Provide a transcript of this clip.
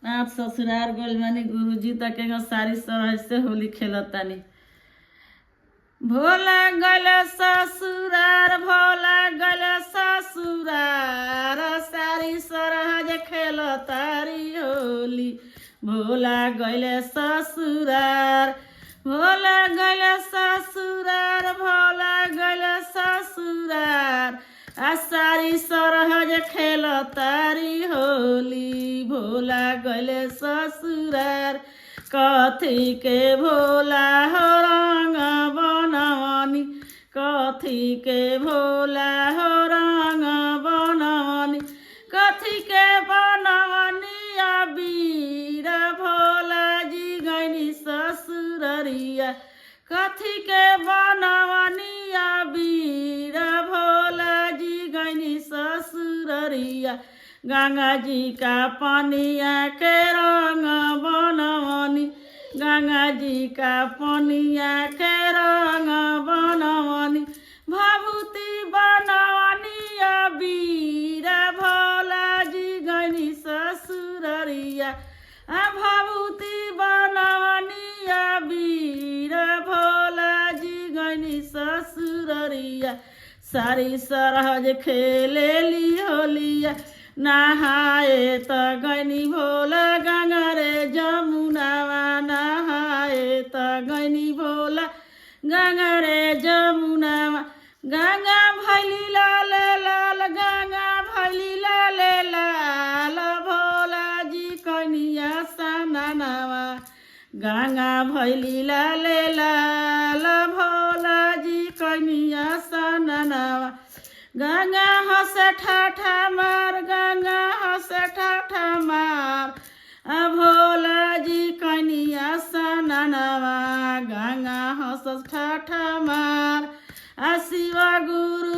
आप ससुरार गोल मानी गुरुजी तक सारी सरह से होली खेलतानी। भोला गल ससुरार भोला गल ससुरार सारी सरह खेलतारी होली। भोला गल ससुरार भोला गल ससुरार भोला गल ससुरार आ सारी सरहज खेलतारी होली। भोला गले ससुरार कथी के भोला हो रंग बनवनी कथी के भोला हो रंग बनवनी कथी के बनवनी अबीर भोला जी गैनी ससुररिया कथी के बनवनी अबीर भोला जी गैनी ससुररिया गंगा जी का पनिया के रंग बनवनी गंगा जी का पनिया के रंग बनवनी भभूति बनवनी अबीर भोला जी गैनी ससुररिया भभूति बनवनी अबीर भोला जी गैनी ससुररिया सारी सरहज खेलेली होलिया नहाए त गैनी भोला गंगा रे जमुनावा नहाए त गैनी भोला गंगा रे जमुनावा गंगा भैली लाल लाल गंगा भैली लाल लाल भोला जी कनिया सनानावा गंगा भैली लाल लाल भोला जी कनिया सनानावा गंगा हंस ठाठा मार गंगा हंस ठाठा मार भोला जी कनिया सनानावा गंगा हंस ठाठा मार शिव गुरु